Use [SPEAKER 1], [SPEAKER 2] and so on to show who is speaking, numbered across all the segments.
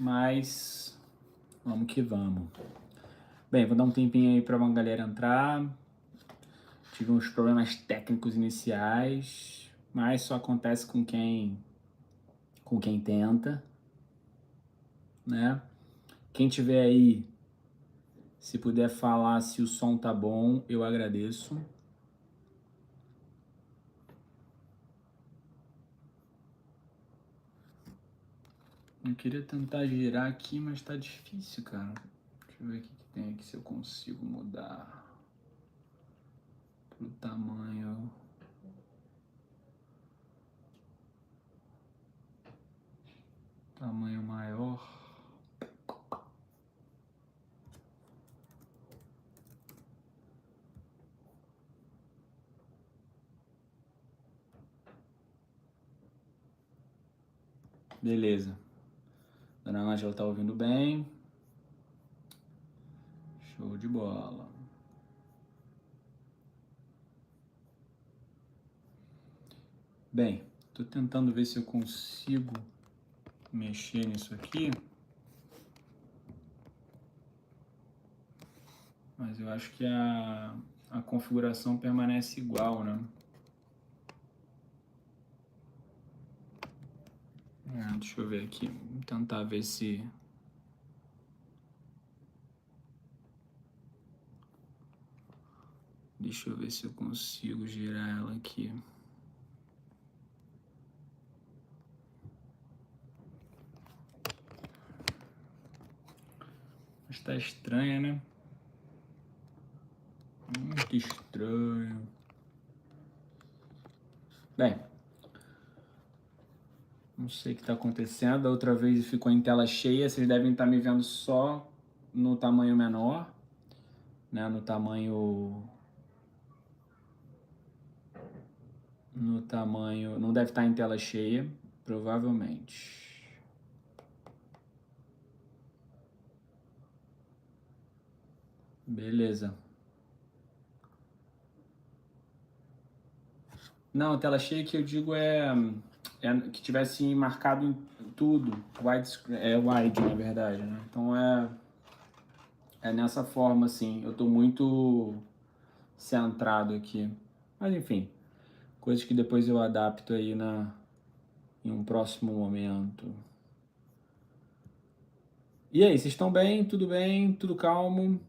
[SPEAKER 1] mas vamos que vamos. Bem, vou dar um tempinho aí para uma galera entrar. Tive uns problemas técnicos iniciais, mas só acontece com quem tenta, né? Quem tiver aí, se puder falar se o som tá bom, eu agradeço. Eu queria tentar girar aqui, mas tá difícil, cara. Deixa eu ver o que tem aqui, se eu consigo mudar pro tamanho maior. Beleza. Dona Ângela tá ouvindo bem. Show de bola. Bem, tô tentando ver se eu consigo mexer nisso aqui. Mas eu acho que a configuração permanece igual, né? Deixa eu ver aqui. Vou tentar ver se... Deixa eu ver se eu consigo girar ela aqui. Mas tá estranha, né? Que estranho. Bem, não sei o que tá acontecendo. Da outra vez ficou em tela cheia. Vocês devem estar me vendo só no tamanho menor, né? No tamanho... Não deve estar em tela cheia, provavelmente. Beleza. Não, tela cheia que eu digo é que tivesse marcado em tudo. Wide, na verdade, né? Então é nessa forma, assim. Eu tô muito centrado aqui. Mas enfim, coisas que depois eu adapto aí em um próximo momento. E aí, vocês estão bem? Tudo bem? Tudo calmo?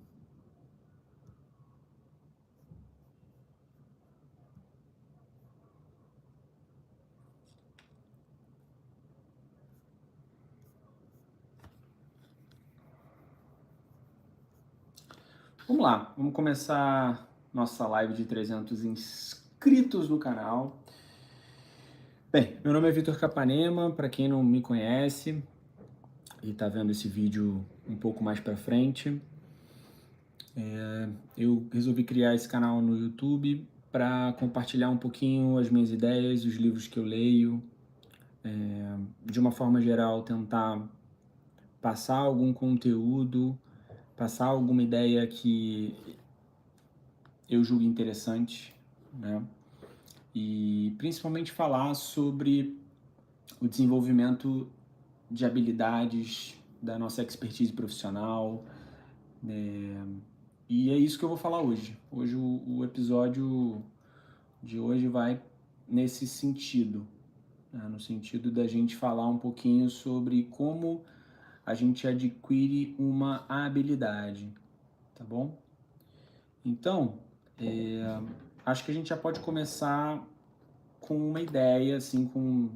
[SPEAKER 1] Vamos lá, vamos começar nossa live de 300 inscritos no canal. Bem, meu nome é Vitor Capanema, para quem não me conhece e tá vendo esse vídeo um pouco mais para frente, eu resolvi criar esse canal no YouTube para compartilhar um pouquinho as minhas ideias, os livros que eu leio, de uma forma geral tentar passar algum conteúdo, passar alguma ideia que eu julgo interessante, né? E principalmente falar sobre o desenvolvimento de habilidades da nossa expertise profissional, e é isso que eu vou falar hoje. Hoje o episódio de hoje vai nesse sentido, né? No sentido da gente falar um pouquinho sobre como a gente adquire uma habilidade, tá bom? Então, acho que a gente já pode começar com uma ideia, assim, com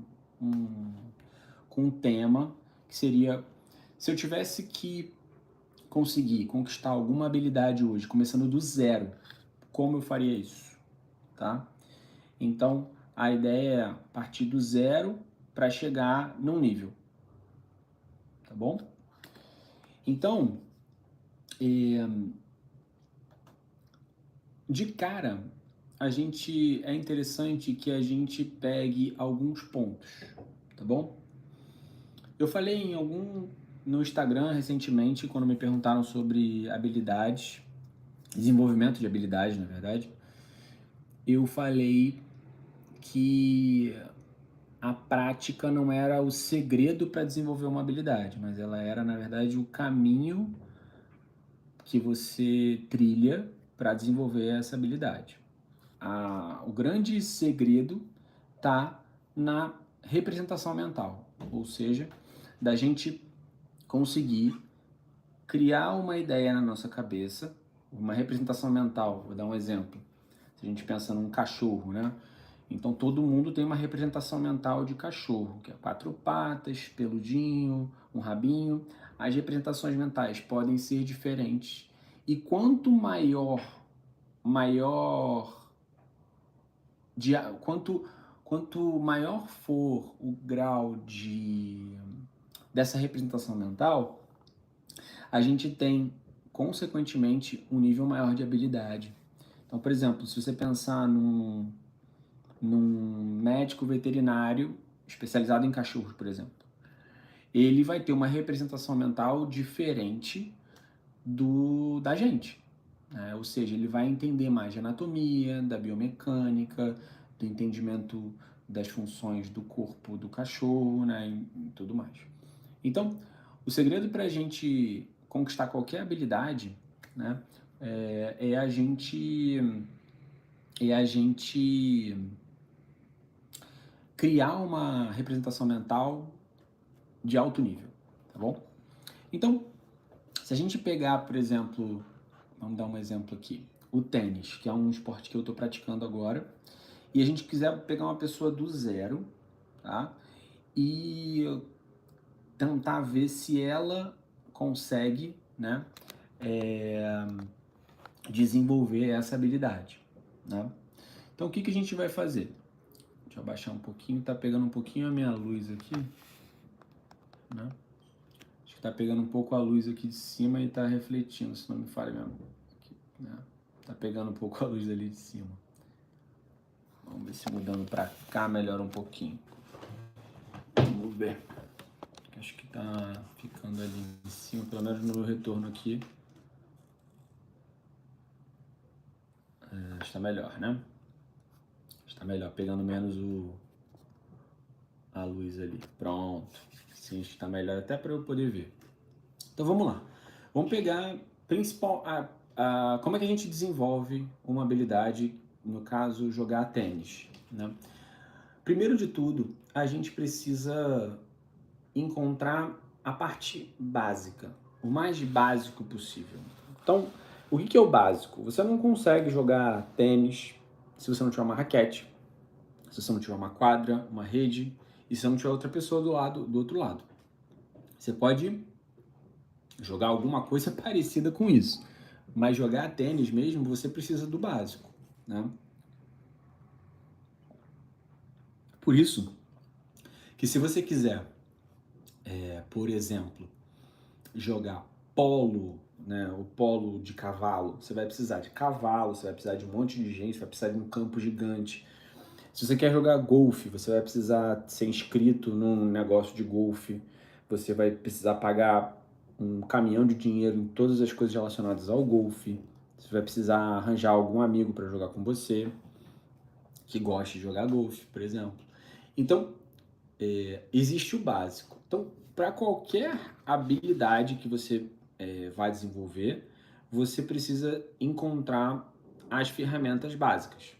[SPEAKER 1] um tema, que seria, se eu tivesse que conseguir conquistar alguma habilidade hoje, começando do zero, como eu faria isso, tá? Então, a ideia é partir do zero para chegar num nível, tá bom? Então, de cara, é interessante que a gente pegue alguns pontos, tá bom? Eu falei no Instagram recentemente, quando me perguntaram sobre habilidades, desenvolvimento de habilidades, na verdade, eu falei que a prática não era o segredo para desenvolver uma habilidade, mas ela era, na verdade, o caminho que você trilha para desenvolver essa habilidade. O grande segredo está na representação mental, ou seja, da gente conseguir criar uma ideia na nossa cabeça, uma representação mental. Vou dar um exemplo. Se a gente pensa num cachorro, né? Então todo mundo tem uma representação mental de cachorro, que é 4 patas, peludinho, um rabinho. As representações mentais podem ser diferentes. E quanto maior de, quanto maior for o grau dessa representação mental, a gente tem, consequentemente, um nível maior de habilidade. Então, por exemplo, se você pensar num médico veterinário especializado em cachorros, por exemplo, ele vai ter uma representação mental diferente da gente. Né? Ou seja, ele vai entender mais de anatomia, da biomecânica, do entendimento das funções do corpo do cachorro, né? E tudo mais. Então, o segredo para a gente conquistar qualquer habilidade, né, é a gente criar uma representação mental de alto nível, tá bom? Então, se a gente pegar, por exemplo, vamos dar um exemplo aqui, o tênis, que é um esporte que eu estou praticando agora, e a gente quiser pegar uma pessoa do zero, tá? E tentar ver se ela consegue, né, desenvolver essa habilidade, né? Então, o que a gente vai fazer? Deixa eu abaixar um pouquinho, tá pegando um pouquinho a minha luz aqui, né? Acho que tá pegando um pouco a luz aqui de cima e tá refletindo, se não me falha mesmo. Aqui, né? Tá pegando um pouco a luz ali de cima. Vamos ver se mudando pra cá melhora um pouquinho. Vamos ver. Acho que tá ficando ali em cima, pelo menos no retorno aqui. Está melhor, né? Está melhor, pegando menos a luz ali. Pronto. Sim, está melhor até para eu poder ver. Então vamos lá. Vamos pegar como é que a gente desenvolve uma habilidade, no caso, jogar tênis, né? Primeiro de tudo, a gente precisa encontrar a parte básica, o mais básico possível. Então, o que é o básico? Você não consegue jogar tênis se você não tiver uma raquete, se você não tiver uma quadra, uma rede, e se não tiver outra pessoa do outro lado. Você pode jogar alguma coisa parecida com isso, mas jogar tênis mesmo, você precisa do básico, né? Por isso que se você quiser, por exemplo, jogar polo, né, o polo de cavalo, você vai precisar de cavalo, você vai precisar de um monte de gente, vai precisar de um campo gigante. Se você quer jogar golfe, você vai precisar ser inscrito num negócio de golfe, você vai precisar pagar um caminhão de dinheiro em todas as coisas relacionadas ao golfe, você vai precisar arranjar algum amigo para jogar com você, que goste de jogar golfe, por exemplo. Então, existe o básico. Então, para qualquer habilidade que você vai desenvolver, você precisa encontrar as ferramentas básicas.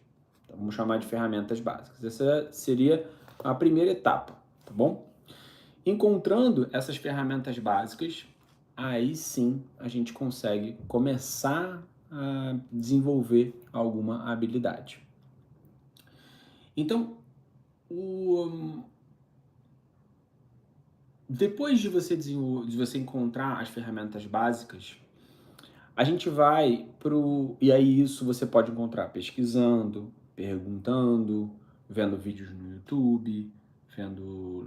[SPEAKER 1] Então, vamos chamar de ferramentas básicas. Essa seria a primeira etapa, tá bom? Encontrando essas ferramentas básicas, aí sim a gente consegue começar a desenvolver alguma habilidade. Então, depois de você encontrar as ferramentas básicas, a gente vai e aí isso você pode encontrar pesquisando, perguntando, vendo vídeos no YouTube,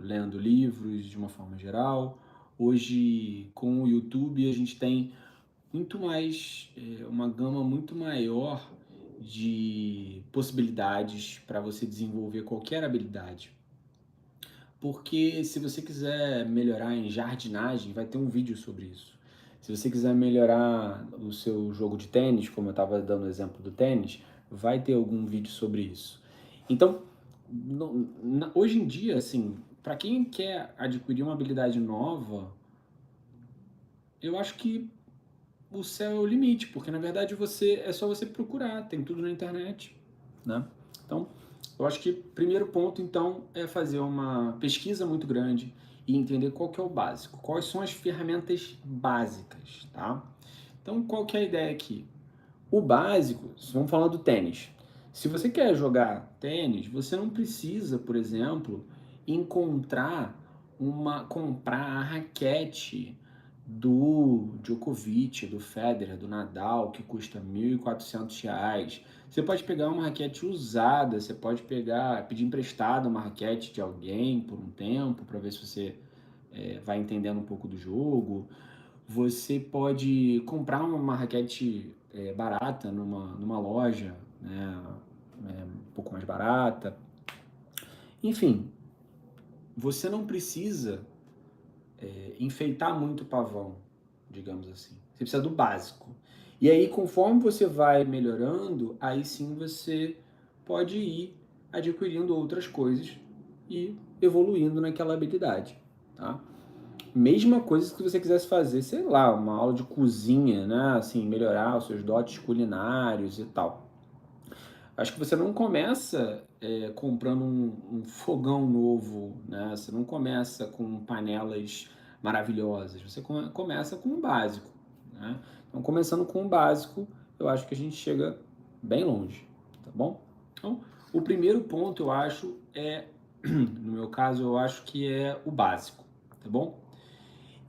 [SPEAKER 1] lendo livros de uma forma geral. Hoje, com o YouTube, a gente tem muito mais, uma gama muito maior de possibilidades para você desenvolver qualquer habilidade. Porque se você quiser melhorar em jardinagem, vai ter um vídeo sobre isso. Se você quiser melhorar o seu jogo de tênis, como eu estava dando o exemplo do tênis, vai ter algum vídeo sobre isso. Então, hoje em dia, assim, para quem quer adquirir uma habilidade nova, eu acho que o céu é o limite, porque na verdade é só você procurar, tem tudo na internet, né? Então, eu acho que o primeiro ponto, então, é fazer uma pesquisa muito grande e entender qual que é o básico, quais são as ferramentas básicas, tá? Então, qual que é a ideia aqui? O básico, vamos falar do tênis. Se você quer jogar tênis, você não precisa, por exemplo, comprar a raquete do Djokovic, do Federer, do Nadal, que custa R$ 1.400. Você pode pegar uma raquete usada, você pode pedir emprestado uma raquete de alguém por um tempo, para ver se você vai entendendo um pouco do jogo. Você pode comprar uma raquete barata numa loja, né, um pouco mais barata. Enfim, você não precisa enfeitar muito o pavão, digamos assim. Você precisa do básico. E aí, conforme você vai melhorando, aí sim você pode ir adquirindo outras coisas e evoluindo naquela habilidade, tá? Mesma coisa que você quisesse fazer, sei lá, uma aula de cozinha, né? Assim, melhorar os seus dotes culinários e tal. Acho que você não começa comprando um fogão novo, né? Você não começa com panelas maravilhosas. Você começa com o básico, né? Então, começando com o básico, eu acho que a gente chega bem longe, tá bom? Então, o primeiro ponto, eu acho, no meu caso, eu acho que é o básico, tá bom?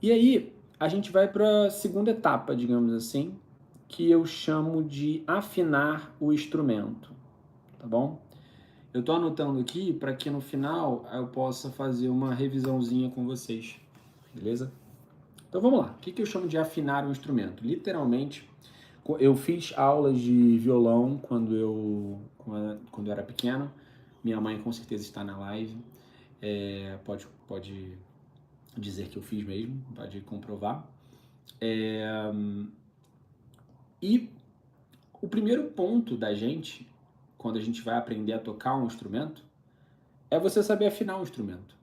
[SPEAKER 1] E aí, a gente vai para a segunda etapa, digamos assim, que eu chamo de afinar o instrumento, tá bom? Eu estou anotando aqui para que no final eu possa fazer uma revisãozinha com vocês, beleza? Então vamos lá. O que eu chamo de afinar o instrumento? Literalmente, eu fiz aulas de violão quando eu era pequeno. Minha mãe com certeza está na live. Pode dizer que eu fiz mesmo, pode comprovar. E o primeiro ponto da gente, quando a gente vai aprender a tocar um instrumento, é você saber afinar um instrumento.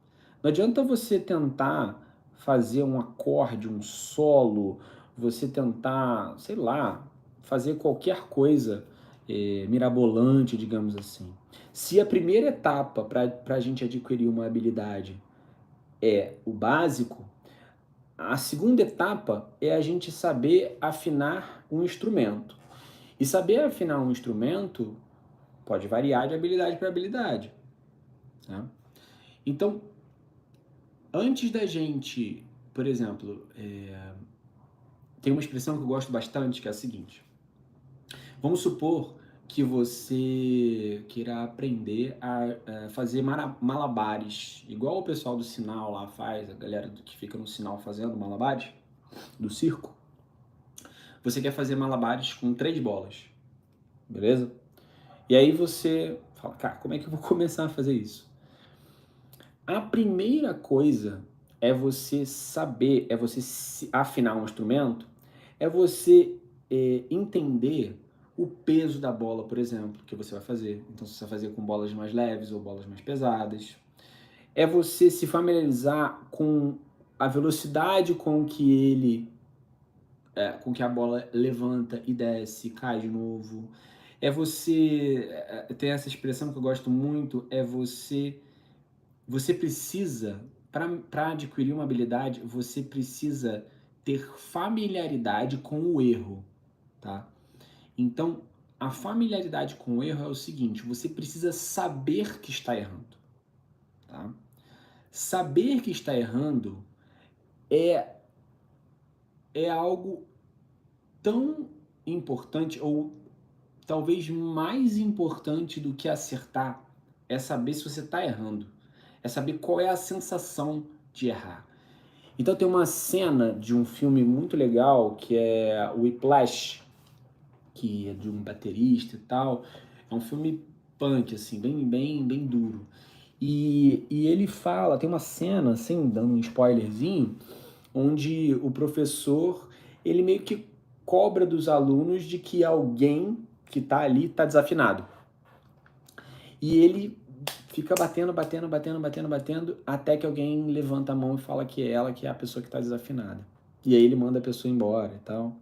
[SPEAKER 1] Não adianta você tentar fazer um acorde, um solo, você tentar, sei lá, fazer qualquer coisa mirabolante, digamos assim. Se a primeira etapa para a gente adquirir uma habilidade é o básico, a segunda etapa é a gente saber afinar um instrumento. E saber afinar um instrumento pode variar de habilidade para habilidade, né? Então, antes da gente, por exemplo, tem uma expressão que eu gosto bastante, que é a seguinte. Vamos supor que você queira aprender a fazer malabares, igual o pessoal do sinal lá faz, a galera que fica no sinal fazendo malabares, do circo. Você quer fazer malabares com 3 bolas, beleza? E aí você fala, cara, como é que eu vou começar a fazer isso? A primeira coisa é você saber, é você afinar um instrumento, é você entender o peso da bola, por exemplo, que você vai fazer. Então, você vai fazer com bolas mais leves ou bolas mais pesadas. É você se familiarizar com a velocidade com que a bola levanta e desce, cai de novo. Tem essa expressão que eu gosto muito, você precisa, para adquirir uma habilidade, você precisa ter familiaridade com o erro, tá? Então, a familiaridade com o erro é o seguinte, você precisa saber que está errando, tá? Saber que está errando é, é algo tão importante, ou talvez mais importante do que acertar, é saber se você está errando, é saber qual é a sensação de errar. Então tem uma cena de um filme muito legal que é o Whiplash, que é de um baterista e tal. É um filme punk, assim, bem duro. E ele fala, tem uma cena, assim, dando um spoilerzinho, onde o professor, ele meio que cobra dos alunos de que alguém que tá ali tá desafinado. E ele fica batendo, até que alguém levanta a mão e fala que é ela que é a pessoa que está desafinada. E aí ele manda a pessoa embora e tal.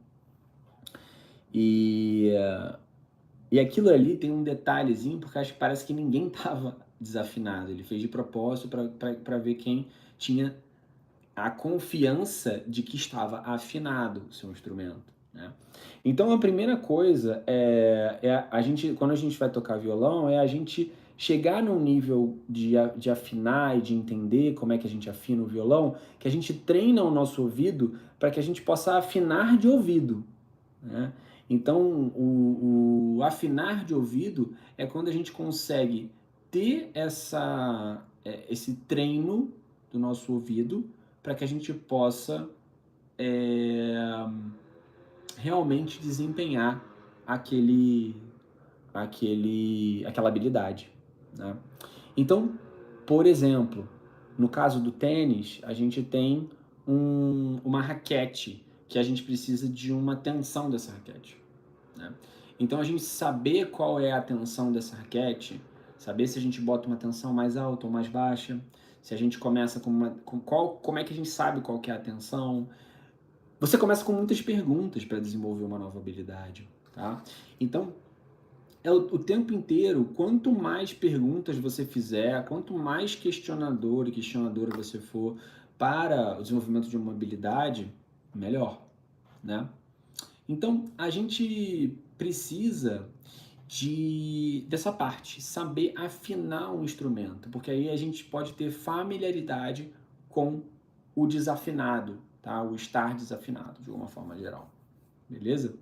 [SPEAKER 1] E aquilo ali tem um detalhezinho, porque acho que parece que ninguém estava desafinado. Ele fez de propósito para ver quem tinha a confiança de que estava afinado o seu instrumento, né? Então a primeira coisa é a gente, quando a gente vai tocar violão, é a gente chegar num nível de afinar e de entender como é que a gente afina o violão, que a gente treina o nosso ouvido para que a gente possa afinar de ouvido, né? Então o afinar de ouvido é quando a gente consegue ter esse treino do nosso ouvido para que a gente possa realmente desempenhar aquela habilidade, né? Então, por exemplo, no caso do tênis, a gente tem uma raquete que a gente precisa de uma tensão dessa raquete, né? Então, a gente saber qual é a tensão dessa raquete, saber se a gente bota uma tensão mais alta ou mais baixa, se a gente começa como é que a gente sabe qual que é a tensão. Você começa com muitas perguntas para desenvolver uma nova habilidade, tá? Então, o tempo inteiro, quanto mais perguntas você fizer, quanto mais questionador e questionadora você for para o desenvolvimento de uma habilidade, melhor, né? Então, a gente precisa dessa parte, saber afinar um instrumento, porque aí a gente pode ter familiaridade com o desafinado, tá? O estar desafinado, de uma forma geral, beleza?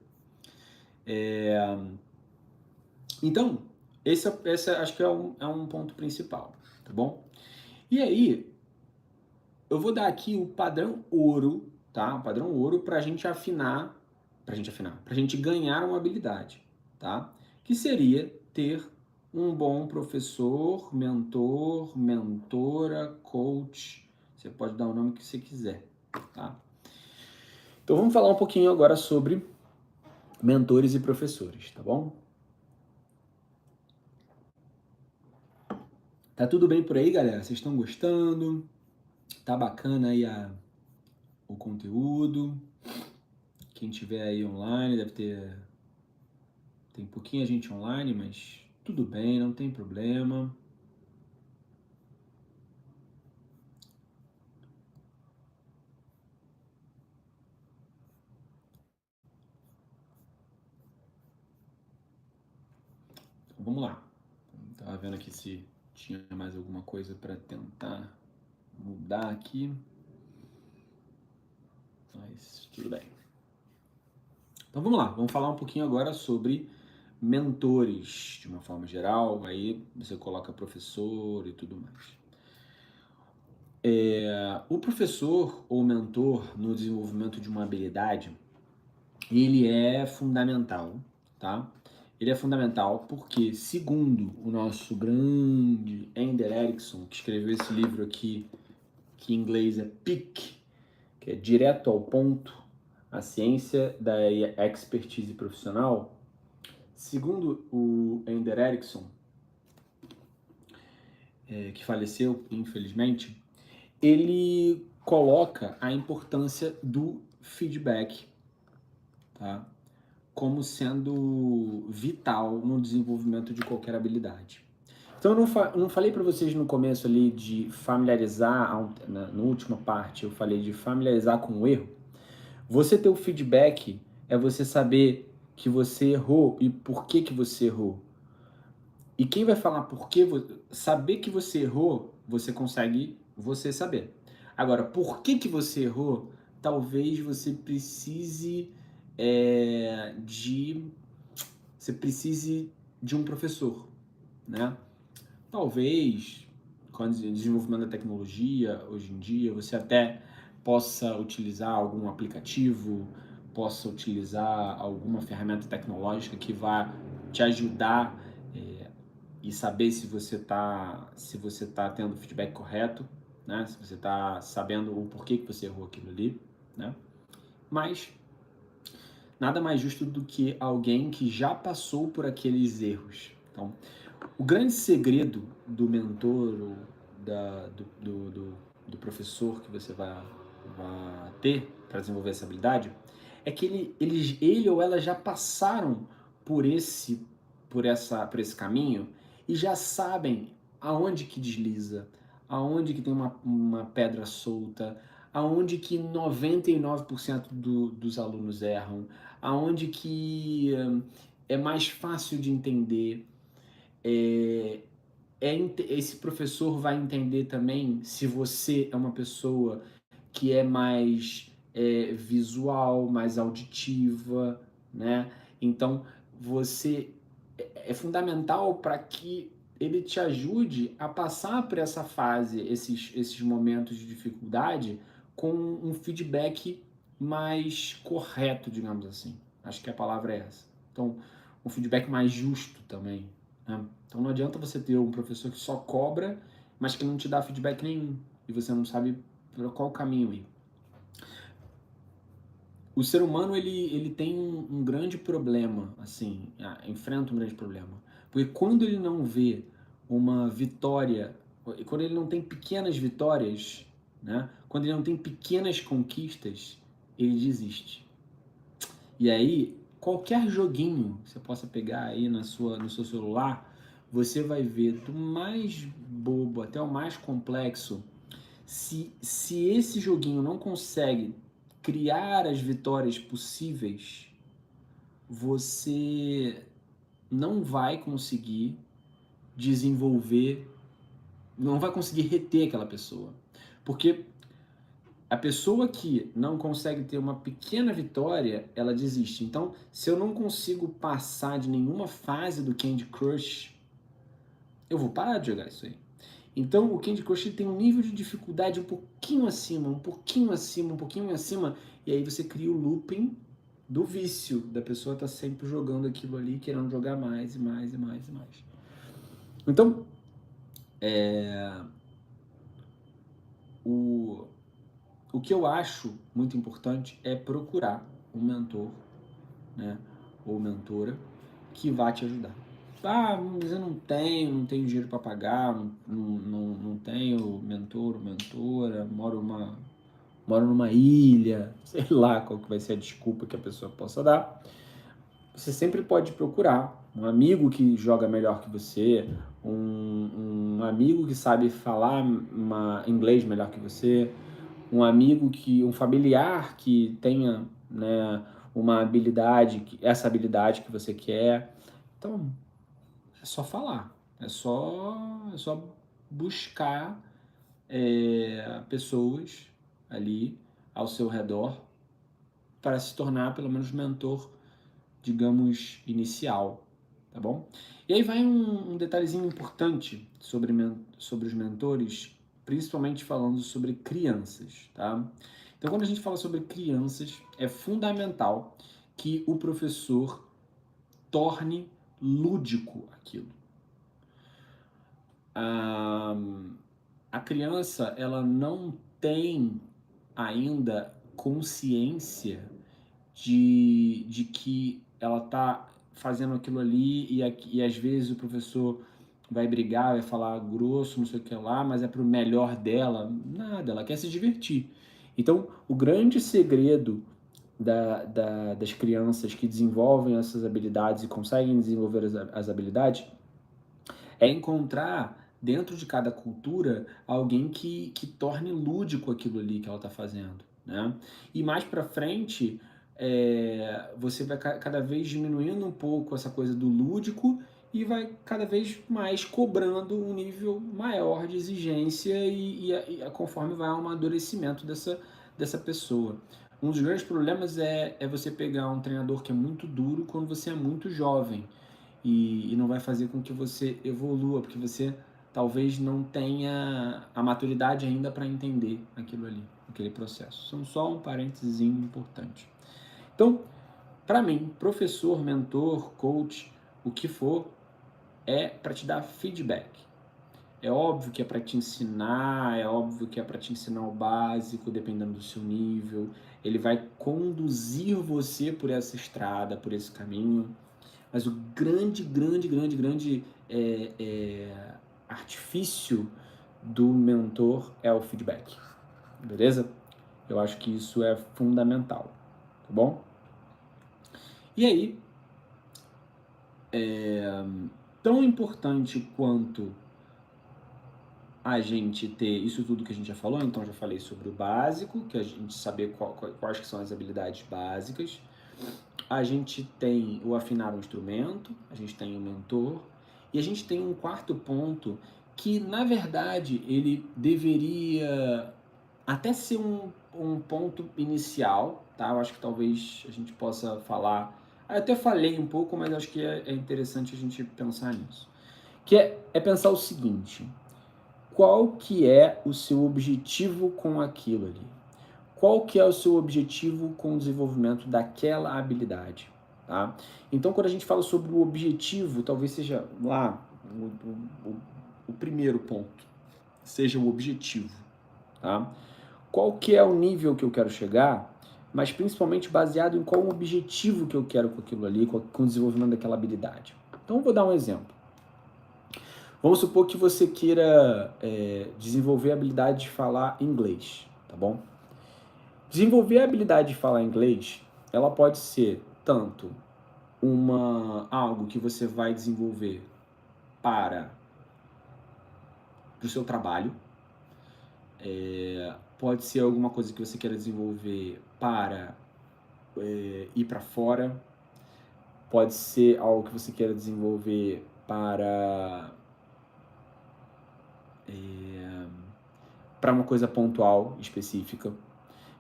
[SPEAKER 1] Então, esse acho que é um ponto principal, tá bom? E aí, eu vou dar aqui o padrão ouro, tá? O padrão ouro pra gente afinar, pra gente ganhar uma habilidade, tá? Que seria ter um bom professor, mentor, mentora, coach, você pode dar o nome que você quiser, tá? Então vamos falar um pouquinho agora sobre mentores e professores, tá bom? Tá tudo bem por aí, galera? Vocês estão gostando? Tá bacana aí o conteúdo? Quem tiver aí online deve ter... Tem pouquinha gente online, mas tudo bem, não tem problema. Então, vamos lá. Tava vendo aqui se tinha mais alguma coisa para tentar mudar aqui. Mas tudo bem. Então vamos lá, vamos falar um pouquinho agora sobre mentores, de uma forma geral. Aí você coloca professor e tudo mais. O professor ou mentor no desenvolvimento de uma habilidade, ele é fundamental, tá? Ele é fundamental porque, segundo o nosso grande Ender Erickson, que escreveu esse livro aqui, que em inglês é PIC, que é Direto ao Ponto, a ciência da expertise profissional, segundo o Ender Erickson, que faleceu, infelizmente, ele coloca a importância do feedback, tá? Como sendo vital no desenvolvimento de qualquer habilidade. Então eu não falei para vocês no começo ali de familiarizar, na última parte eu falei de familiarizar com o erro. Você ter o feedback é você saber que você errou e por que você errou. E quem vai falar por que, saber que você errou, você consegue você saber. Agora, por que você errou, talvez você precise você precise de um professor, né? Talvez, com o desenvolvimento da tecnologia, hoje em dia, você até possa utilizar algum aplicativo, possa utilizar alguma ferramenta tecnológica que vá te ajudar e saber se você tá tendo o feedback correto, né? Se você está sabendo o porquê que você errou aquilo ali, né? Mas nada mais justo do que alguém que já passou por aqueles erros. Então, O grande segredo do mentor ou do professor que você vai ter para desenvolver essa habilidade é que ele ou ela já passaram por por esse caminho e já sabem aonde que desliza, aonde que tem uma pedra solta, aonde que 99% dos alunos erram, aonde que é mais fácil de entender. É, esse professor vai entender também se você é uma pessoa que é mais visual, mais auditiva, né? Então, você é fundamental para que ele te ajude a passar por essa fase, esses momentos de dificuldade, com um feedback mais correto, digamos assim. Acho que a palavra é essa. Então, um feedback mais justo também, né? Então não adianta você ter um professor que só cobra, mas que não te dá feedback nenhum e você não sabe por qual caminho ir. O ser humano ele tem um grande problema, assim, enfrenta um grande problema, porque quando ele não vê uma vitória, quando ele não tem pequenas vitórias, né? Quando ele não tem pequenas conquistas, ele desiste. E aí, qualquer joguinho que você possa pegar aí no seu celular, você vai ver do mais bobo até o mais complexo. Se esse joguinho não consegue criar as vitórias possíveis, você não vai conseguir desenvolver, não vai conseguir reter aquela pessoa. Porque a pessoa que não consegue ter uma pequena vitória, ela desiste. Então, se eu não consigo passar de nenhuma fase do Candy Crush, eu vou parar de jogar isso aí. Então, o Candy Crush tem um nível de dificuldade um pouquinho acima, um pouquinho acima, um pouquinho acima, e aí você cria o looping do vício, da pessoa tá sempre jogando aquilo ali, querendo jogar mais e mais e mais e mais. Então, o, o que eu acho muito importante é procurar um mentor, né, ou mentora que vá te ajudar. Ah, mas eu não tenho dinheiro para pagar, não tenho mentor ou mentora, moro numa ilha, sei lá qual que vai ser a desculpa que a pessoa possa dar. Você sempre pode procurar um amigo que joga melhor que você, um amigo que sabe falar inglês melhor que você, um familiar que tenha, né, uma habilidade, essa habilidade que você quer. Então, é só falar, é só buscar pessoas ali ao seu redor para se tornar pelo menos mentor, digamos, inicial, tá bom? E aí vai um detalhezinho importante sobre os mentores, principalmente falando sobre crianças, tá? Então, quando a gente fala sobre crianças, é fundamental que o professor torne lúdico aquilo. A criança, ela não tem ainda consciência de que ela tá fazendo aquilo ali e às vezes o professor vai brigar, vai falar grosso, não sei o que lá, mas é pro melhor dela. Nada, ela quer se divertir. Então, o grande segredo das crianças que desenvolvem essas habilidades e conseguem desenvolver as habilidades é encontrar dentro de cada cultura alguém que torne lúdico aquilo ali que ela está fazendo, né? E mais para frente, você vai cada vez diminuindo um pouco essa coisa do lúdico e vai cada vez mais cobrando um nível maior de exigência conforme vai ao amadurecimento dessa pessoa. Um dos grandes problemas é você pegar um treinador que é muito duro quando você é muito jovem e não vai fazer com que você evolua, porque você talvez não tenha a maturidade ainda para entender aquilo ali, aquele processo. São só um parênteses importante. Então, para mim, professor, mentor, coach, o que for, é para te dar feedback. É óbvio que é para te ensinar, é óbvio que é para te ensinar o básico, dependendo do seu nível. Ele vai conduzir você por essa estrada, por esse caminho. Mas o grande artifício do mentor é o feedback, beleza? Eu acho que isso é fundamental, tá bom? E aí, tão importante quanto a gente ter isso tudo que a gente já falou, então já falei sobre o básico, que a gente saber quais que são as habilidades básicas. A gente tem o afinar o instrumento, a gente tem o mentor, e a gente tem um quarto ponto que, na verdade, ele deveria até ser um ponto inicial, tá? Eu acho que talvez a gente possa falar. Eu até falei um pouco, mas acho que é interessante a gente pensar nisso. Que é pensar o seguinte: qual que é o seu objetivo com aquilo ali? Qual que é o seu objetivo com o desenvolvimento daquela habilidade, tá? Então, quando a gente fala sobre o objetivo, talvez seja lá o primeiro ponto, seja o objetivo, tá? Qual que é o nível que eu quero chegar, mas principalmente baseado em qual o objetivo que eu quero com aquilo ali, com o desenvolvimento daquela habilidade. Então, eu vou dar um exemplo. Vamos supor que você queira desenvolver a habilidade de falar inglês, tá bom? Desenvolver a habilidade de falar inglês, ela pode ser tanto algo que você vai desenvolver para o seu trabalho, pode ser alguma coisa que você queira desenvolver para ir para fora, pode ser algo que você queira desenvolver para uma coisa pontual, específica.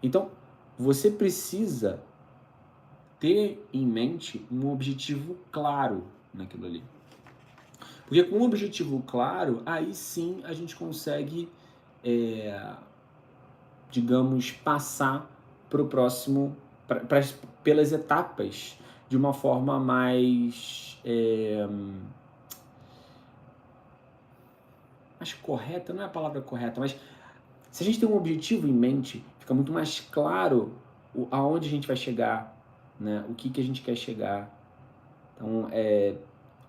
[SPEAKER 1] Então, você precisa ter em mente um objetivo claro naquilo ali. Porque com um objetivo claro, aí sim a gente consegue, digamos, passar para o próximo, pelas etapas de uma forma mais correta, não é a palavra correta, mas se a gente tem um objetivo em mente, fica muito mais claro aonde a gente vai chegar, né? O que a gente quer chegar. Então,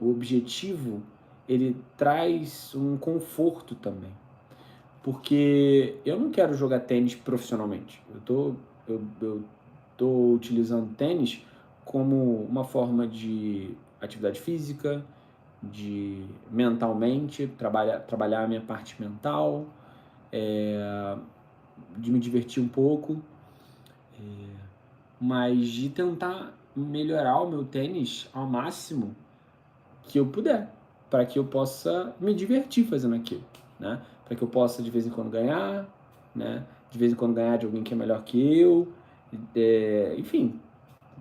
[SPEAKER 1] o objetivo, ele traz um conforto também. Porque eu não quero jogar tênis profissionalmente. Eu tô utilizando tênis como uma forma de atividade física, de mentalmente, trabalhar a minha parte mental, de me divertir um pouco, mas de tentar melhorar o meu tênis ao máximo que eu puder, para que eu possa me divertir fazendo aquilo, né? Para que eu possa de vez em quando ganhar, né? De vez em quando ganhar de alguém que é melhor que eu, enfim,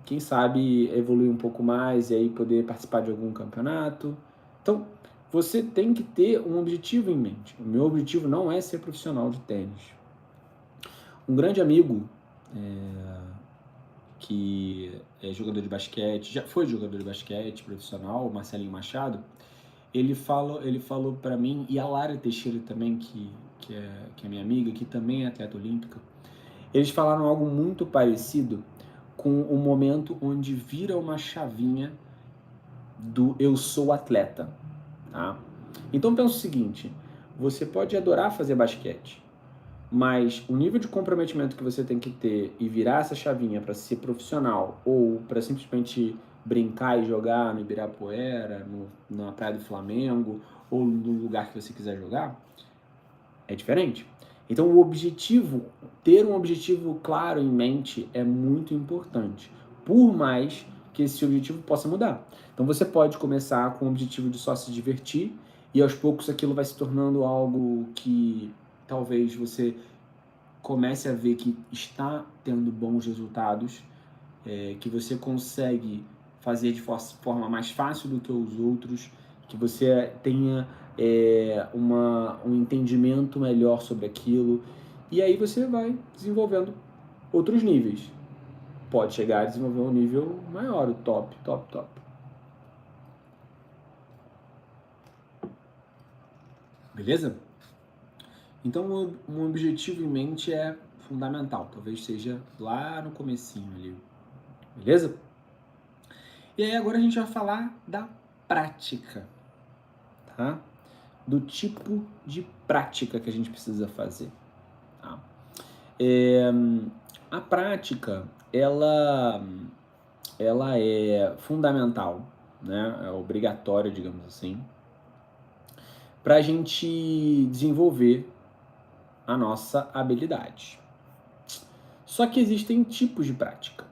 [SPEAKER 1] quem sabe evoluir um pouco mais e aí poder participar de algum campeonato. Então, você tem que ter um objetivo em mente. O meu objetivo não é ser profissional de tênis. Um grande amigo que é jogador de basquete, já foi jogador de basquete profissional, o Marcelinho Machado, ele falou para mim, e a Lara Teixeira também, que é minha amiga, que também é atleta olímpica, eles falaram algo muito parecido com o momento onde vira uma chavinha do eu sou atleta, tá? Então pensa o seguinte, você pode adorar fazer basquete, mas o nível de comprometimento que você tem que ter e virar essa chavinha para ser profissional ou para simplesmente brincar e jogar no Ibirapuera, na Praia do Flamengo ou no lugar que você quiser jogar, é diferente. Então o objetivo, ter um objetivo claro em mente é muito importante, por mais que esse objetivo possa mudar. Então você pode começar com o objetivo de só se divertir e aos poucos aquilo vai se tornando algo que talvez você comece a ver que está tendo bons resultados, que você consegue fazer de forma mais fácil do que os outros, que você tenha um entendimento melhor sobre aquilo, e aí você vai desenvolvendo outros níveis. Pode chegar a desenvolver um nível maior, o top. Beleza? Então, um objetivo em mente é fundamental. Talvez seja lá no comecinho ali. Beleza? E aí agora a gente vai falar da prática, tá? Do tipo de prática que a gente precisa fazer, tá? A prática, ela é fundamental, né? É obrigatória, digamos assim, para a gente desenvolver a nossa habilidade. Só que existem tipos de prática.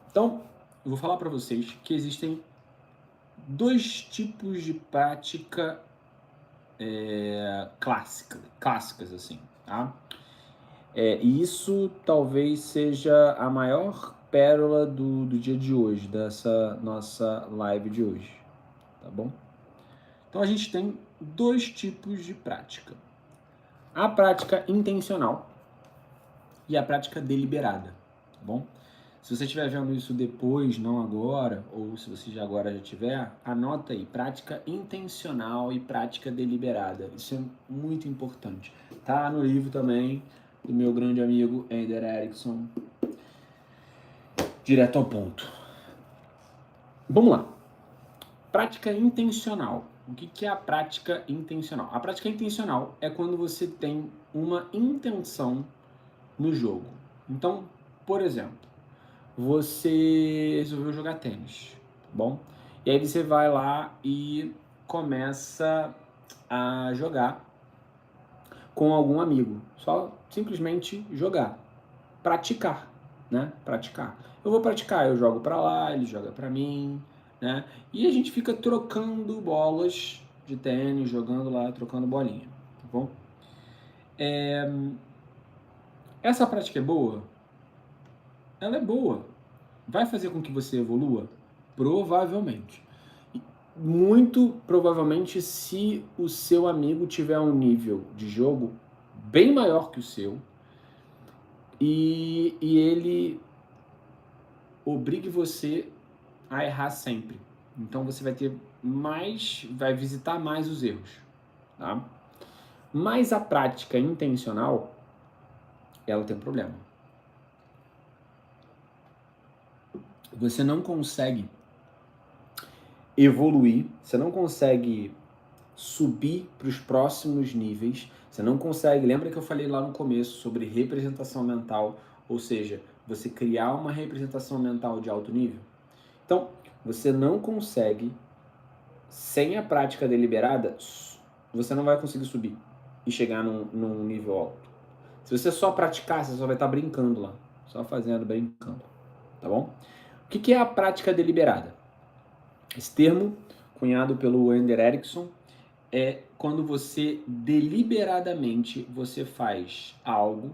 [SPEAKER 1] Então, eu vou falar para vocês que existem dois tipos de prática clássicas assim, tá? E isso talvez seja a maior pérola do dia de hoje, dessa nossa live de hoje, tá bom? Então a gente tem dois tipos de prática. A prática intencional e a prática deliberada, tá bom? Se você estiver vendo isso depois, não agora, ou se você já agora já tiver, anota aí, prática intencional e prática deliberada. Isso é muito importante. Tá no livro também do meu grande amigo Ender Erickson. Direto ao ponto. Vamos lá. Prática intencional. O que é a prática intencional? A prática intencional é quando você tem uma intenção no jogo. Então, por exemplo, você resolveu jogar tênis, tá bom? E aí você vai lá e começa a jogar com algum amigo. Só simplesmente jogar. Praticar, né? Praticar. Eu vou praticar, eu jogo pra lá, ele joga pra mim, né? E a gente fica trocando bolas de tênis, jogando lá, trocando bolinha, tá bom? Essa prática é boa? Ela é boa. Vai fazer com que você evolua? Provavelmente. Muito provavelmente, se o seu amigo tiver um nível de jogo bem maior que o seu e ele obrigue você a errar sempre. Então você vai ter mais, vai visitar mais os erros, tá? Mas a prática intencional, ela tem um problema. Você não consegue evoluir, você não consegue subir para os próximos níveis, você não consegue, lembra que eu falei lá no começo sobre representação mental, ou seja, você criar uma representação mental de alto nível? Então, você não consegue, sem a prática deliberada, você não vai conseguir subir e chegar num nível alto. Se você só praticar, você só vai estar brincando lá, só fazendo, brincando, tá bom? O que é a prática deliberada? Esse termo, cunhado pelo Ender Erickson, é quando você deliberadamente você faz algo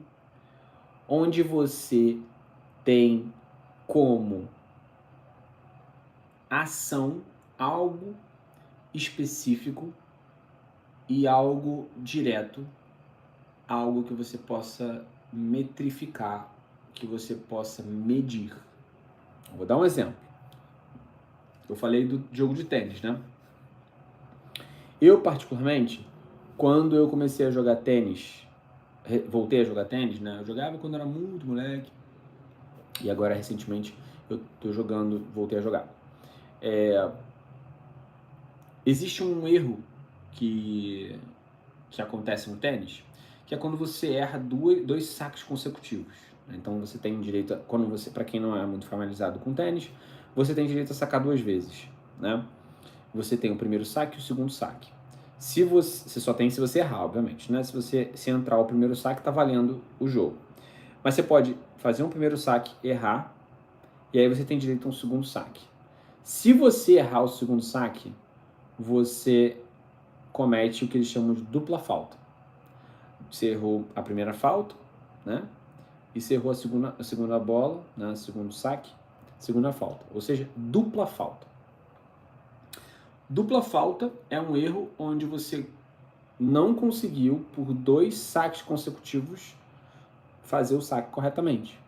[SPEAKER 1] onde você tem como ação algo específico e algo direto, algo que você possa metrificar, que você possa medir. Vou dar um exemplo. Eu falei do jogo de tênis, né? Eu, particularmente, quando eu comecei a jogar tênis, voltei a jogar tênis, né? Eu jogava quando era muito moleque e agora, recentemente, eu tô jogando, voltei a jogar. Existe um erro que acontece no tênis, que é quando você erra dois saques consecutivos. Então você tem direito, quando você, para quem não é muito familiarizado com tênis, você tem direito a sacar duas vezes, né? Você tem o primeiro saque e o segundo saque. Se você só tem se você errar, obviamente, né? Se entrar o primeiro saque, tá valendo o jogo. Mas você pode fazer um primeiro saque, errar, e aí você tem direito a um segundo saque. Se você errar o segundo saque, você comete o que eles chamam de dupla falta. Você errou a primeira falta, né? E você errou a segunda bola, né? Segundo saque, segunda falta. Ou seja, dupla falta. Dupla falta é um erro onde você não conseguiu, por dois saques consecutivos, fazer o saque corretamente.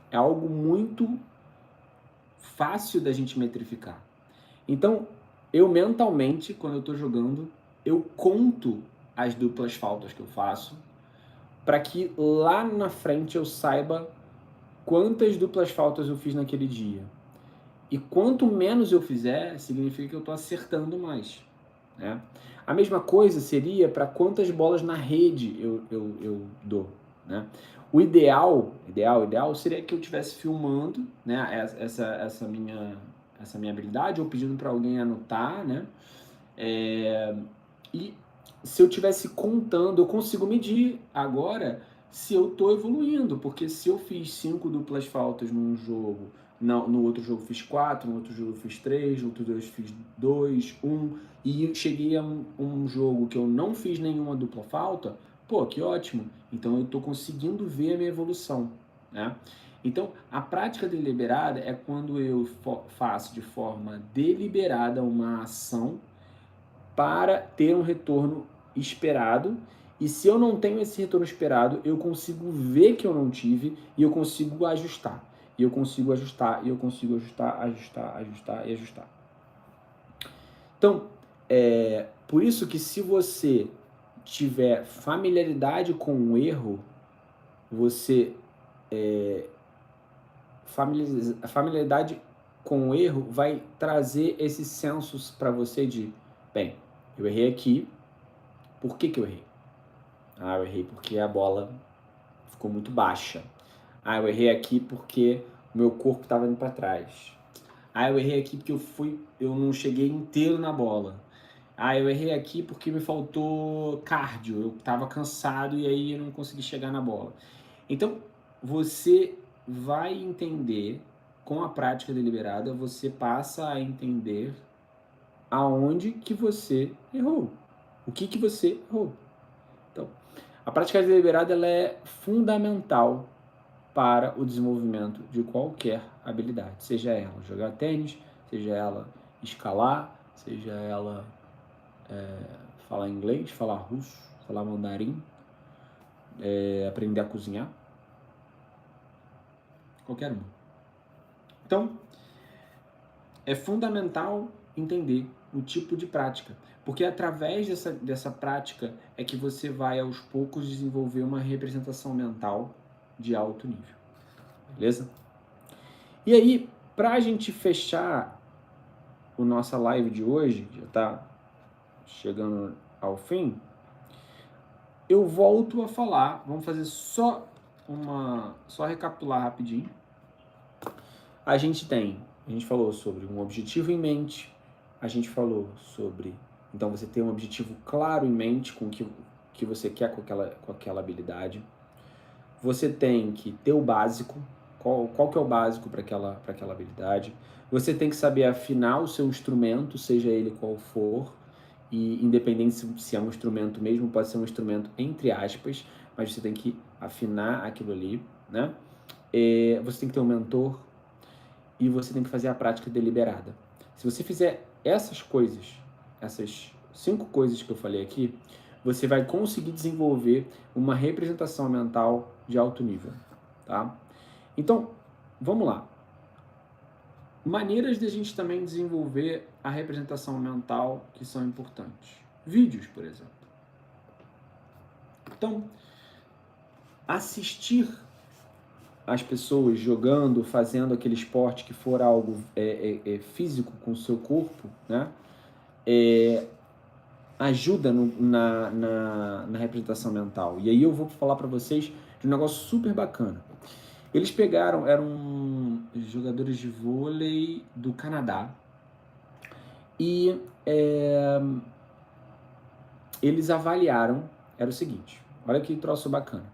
[SPEAKER 1] É algo muito fácil da gente metrificar. Então, eu mentalmente, quando eu estou jogando, eu conto as duplas faltas que eu faço para que lá na frente eu saiba quantas duplas faltas eu fiz naquele dia. E quanto menos eu fizer, significa que eu estou acertando mais, né? A mesma coisa seria para quantas bolas na rede eu dou, né? O ideal seria que eu estivesse filmando, né, essa minha habilidade, ou pedindo para alguém anotar, né? E se eu estivesse contando, eu consigo medir agora se eu estou evoluindo, porque se eu fiz 5 duplas faltas num jogo, no outro jogo fiz 4, no outro jogo fiz 3, no outro jogo fiz 2, 1, e cheguei a um jogo que eu não fiz nenhuma dupla falta, pô, que ótimo. Então eu estou conseguindo ver a minha evolução, né? Então, a prática deliberada é quando eu faço de forma deliberada uma ação para ter um retorno esperado. E se eu não tenho esse retorno esperado, eu consigo ver que eu não tive e eu consigo ajustar. E eu consigo ajustar, e eu consigo ajustar e ajustar. Então, por isso que se você tiver familiaridade com o erro, você a familiaridade com o erro vai trazer esses sensos para você de, bem, eu errei aqui, por que eu errei? Ah, eu errei porque a bola ficou muito baixa. Ah, eu errei aqui porque o meu corpo estava indo para trás. Ah, eu errei aqui porque eu não cheguei inteiro na bola. Ah, eu errei aqui porque me faltou cardio, eu estava cansado e aí eu não consegui chegar na bola. Então, você vai entender, com a prática deliberada, você passa a entender aonde que você errou. O que você errou. Então, a prática deliberada ela é fundamental para o desenvolvimento de qualquer habilidade, seja ela jogar tênis, seja ela escalar, seja ela falar inglês, falar russo, falar mandarim, aprender a cozinhar, qualquer uma. Então, é fundamental entender o tipo de prática, porque através dessa prática é que você vai aos poucos desenvolver uma representação mental de alto nível, beleza? E aí, para a gente fechar a nossa live de hoje, já está chegando ao fim, eu volto a falar, vamos fazer só recapitular rapidinho. A gente falou sobre um objetivo em mente, a gente falou sobre, então você tem um objetivo claro em mente com o que você quer com aquela habilidade. Você tem que ter o básico, qual que é o básico para aquela habilidade. Você tem que saber afinar o seu instrumento, seja ele qual for, e independente se é um instrumento mesmo, pode ser um instrumento entre aspas, mas você tem que afinar aquilo ali, né? Você tem que ter um mentor e você tem que fazer a prática deliberada. Se você fizer essas coisas, essas 5 coisas que eu falei aqui, você vai conseguir desenvolver uma representação mental de alto nível, tá? Então, vamos lá. Maneiras de a gente também desenvolver a representação mental que são importantes. Vídeos, por exemplo. Então, assistir as pessoas jogando, fazendo aquele esporte que for algo físico com o seu corpo, né? Ajuda na representação mental. E aí eu vou falar para vocês de um negócio super bacana. Eles eram jogadores de vôlei do Canadá, e eles avaliaram, era o seguinte, olha que troço bacana.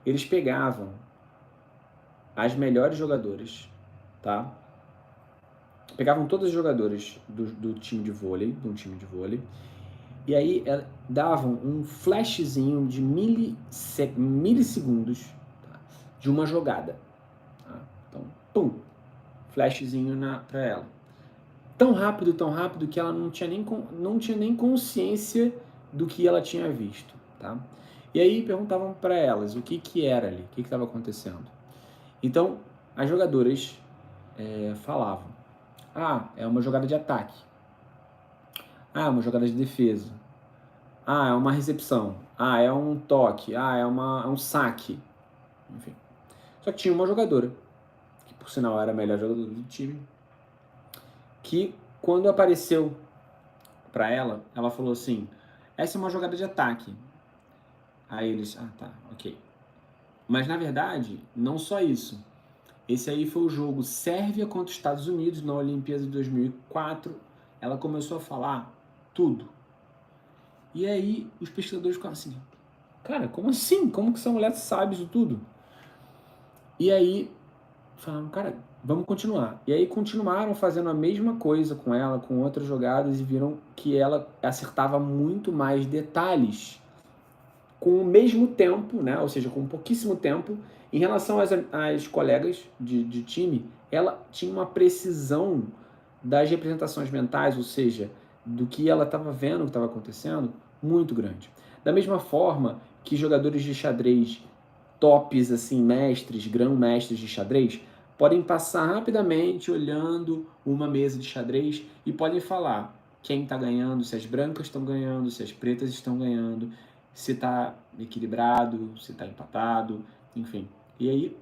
[SPEAKER 1] Eles pegavam as melhores jogadoras, tá? Pegavam todas as jogadoras do time de vôlei, e aí davam um flashzinho de milissegundos, tá? De uma jogada. Tá? Então, pum, flashzinho para ela. Tão rápido que ela não tinha nem consciência do que ela tinha visto. Tá? E aí perguntavam para elas o que era ali, o que estava acontecendo. Então, as jogadoras falavam: ah, é uma jogada de ataque. Ah, é uma jogada de defesa. Ah, é uma recepção. Ah, é um toque. Ah, é um saque. Enfim. Só que tinha uma jogadora, que por sinal era a melhor jogadora do time, que quando apareceu para ela, ela falou assim, essa é uma jogada de ataque. Aí eles, tá, ok. Mas na verdade, não só isso. Esse aí foi o jogo Sérvia contra os Estados Unidos na Olimpíada de 2004. Ela começou a falar tudo. E aí os pesquisadores ficaram assim, cara, como assim? Como que essa mulher sabe isso tudo? E aí falaram, cara, vamos continuar. E aí continuaram fazendo a mesma coisa com ela, com outras jogadas, e viram que ela acertava muito mais detalhes com o mesmo tempo, né? Ou seja, com pouquíssimo tempo, em relação às colegas de time, ela tinha uma precisão das representações mentais, ou seja, do que ela estava vendo, o que estava acontecendo, muito grande. Da mesma forma que jogadores de xadrez tops, assim, mestres, grão-mestres de xadrez, podem passar rapidamente olhando uma mesa de xadrez e podem falar quem está ganhando, se as brancas estão ganhando, se as pretas estão ganhando, se está equilibrado, se está empatado, enfim. E aí,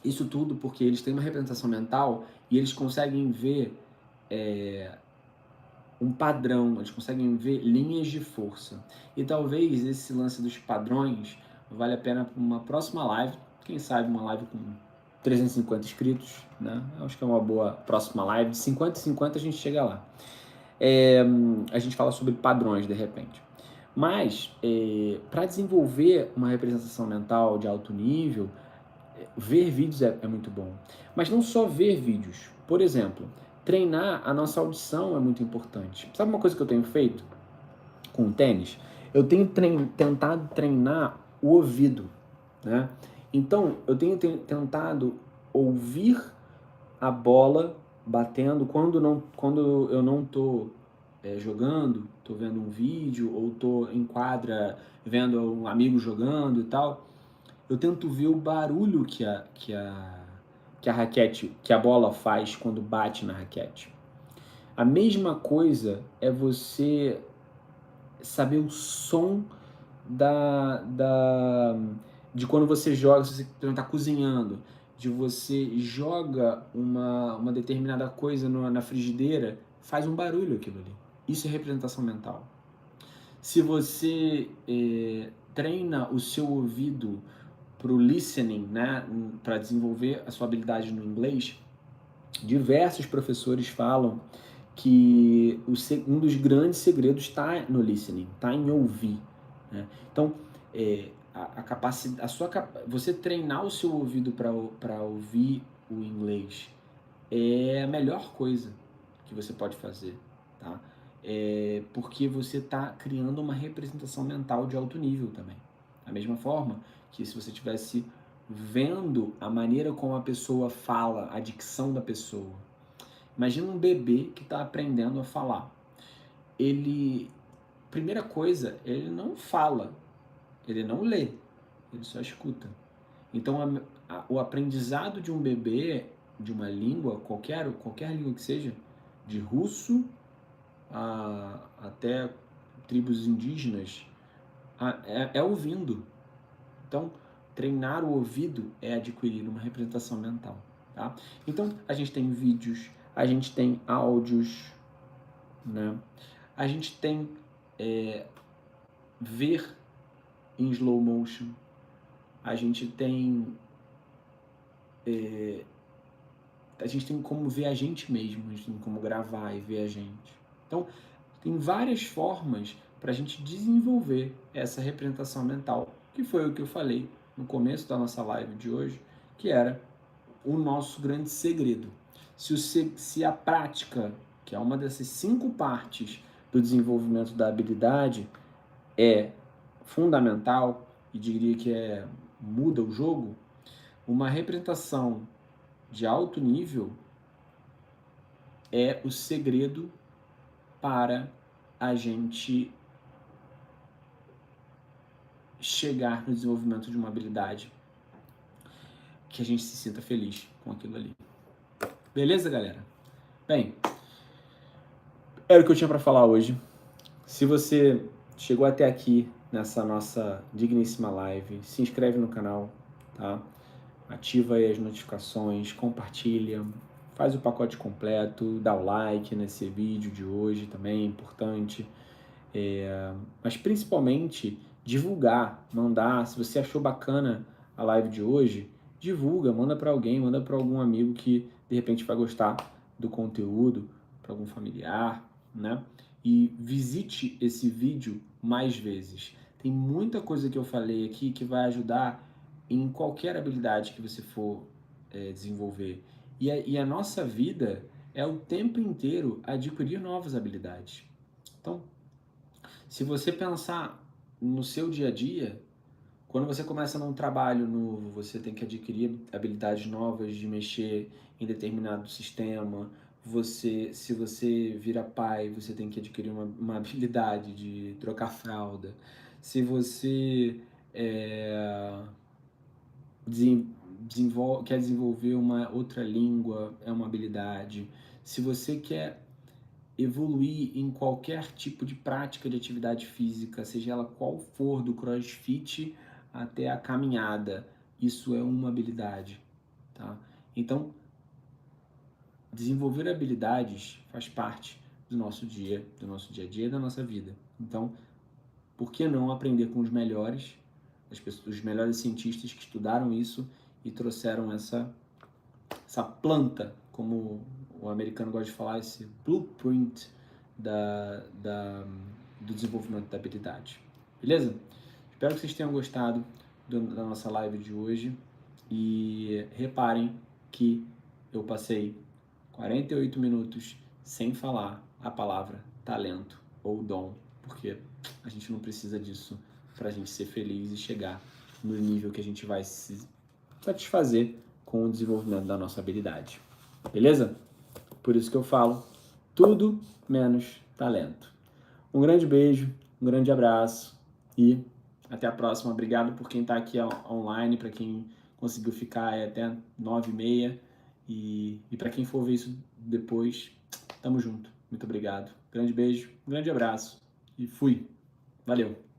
[SPEAKER 1] isso tudo porque eles têm uma representação mental e eles conseguem ver um padrão, eles conseguem ver linhas de força. E talvez esse lance dos padrões vale a pena para uma próxima live, quem sabe uma live com 350 inscritos, né? Acho que é uma boa próxima live, de 50 e 50 a gente chega lá. A gente fala sobre padrões de repente. Mas, para desenvolver uma representação mental de alto nível, ver vídeos é muito bom. Mas não só ver vídeos. Por exemplo, treinar a nossa audição é muito importante. Sabe uma coisa que eu tenho feito com o tênis? Eu tenho tentado treinar o ouvido, né? Então, eu tenho tentado ouvir a bola batendo quando eu não tô jogando, tô vendo um vídeo ou tô em quadra vendo um amigo jogando e tal. Eu tento ver o barulho que a raquete, que a bola faz quando bate na raquete. A mesma coisa é você saber o som de quando você joga, se você está cozinhando, de você joga uma determinada coisa na frigideira, faz um barulho aquilo ali. Isso é representação mental. Se você treina o seu ouvido para o listening, né, para desenvolver a sua habilidade no inglês, diversos professores falam que um dos grandes segredos está no listening, está em ouvir. Né? Então, você treinar o seu ouvido para ouvir o inglês é a melhor coisa que você pode fazer, tá? Porque você está criando uma representação mental de alto nível também. Da mesma forma que se você estivesse vendo a maneira como a pessoa fala, a dicção da pessoa. Imagina um bebê que está aprendendo a falar. Primeira coisa, ele não fala, ele não lê, ele só escuta. Então, o aprendizado de um bebê, de uma língua, qualquer língua que seja, de russo até tribos indígenas, é ouvindo. Então, treinar o ouvido é adquirir uma representação mental. Tá? Então, a gente tem vídeos, a gente tem áudios, né? A gente tem ver em slow motion, a gente tem como ver a gente mesmo, a gente tem como gravar e ver a gente. Então, tem várias formas para a gente desenvolver essa representação mental, que foi o que eu falei no começo da nossa live de hoje, que era o nosso grande segredo. Se a prática, que é uma dessas 5 partes do desenvolvimento da habilidade, é fundamental, e diria que muda o jogo, uma representação de alto nível é o segredo para a gente chegar no desenvolvimento de uma habilidade que a gente se sinta feliz com aquilo ali. Beleza, galera? Bem, era o que eu tinha para falar hoje. Se você chegou até aqui nessa nossa digníssima live, se inscreve no canal, tá? Ativa aí as notificações, compartilha, faz o pacote completo, dá o like nesse vídeo de hoje também, é importante. Mas principalmente divulgar, mandar. Se você achou bacana a live de hoje, divulga, manda para alguém, manda para algum amigo que de repente vai gostar do conteúdo, para algum familiar, né? E visite esse vídeo mais vezes. Tem muita coisa que eu falei aqui que vai ajudar em qualquer habilidade que você for desenvolver. E a nossa vida é o tempo inteiro adquirir novas habilidades. Então, se você pensar no seu dia a dia, quando você começa num trabalho novo, você tem que adquirir habilidades novas de mexer em determinado sistema. Se você vira pai, você tem que adquirir uma habilidade de trocar fralda. Se você é, quer desenvolver uma outra língua, é uma habilidade. Se você quer evoluir em qualquer tipo de prática de atividade física, seja ela qual for, do CrossFit até a caminhada, isso é uma habilidade, tá? Então, desenvolver habilidades faz parte do nosso dia a dia, da nossa vida. Então, por que não aprender com os melhores, os melhores cientistas que estudaram isso e trouxeram essa planta, como o americano gosta de falar, esse blueprint do desenvolvimento da habilidade. Beleza? Espero que vocês tenham gostado da nossa live de hoje e reparem que eu passei 48 minutos sem falar a palavra talento ou dom, porque a gente não precisa disso para a gente ser feliz e chegar no nível que a gente vai se satisfazer com o desenvolvimento da nossa habilidade. Beleza? Por isso que eu falo, tudo menos talento. Um grande beijo, um grande abraço e até a próxima. Obrigado por quem está aqui online, para quem conseguiu ficar até 9h30 e para quem for ver isso depois, tamo junto. Muito obrigado. Grande beijo, um grande abraço e fui. Valeu!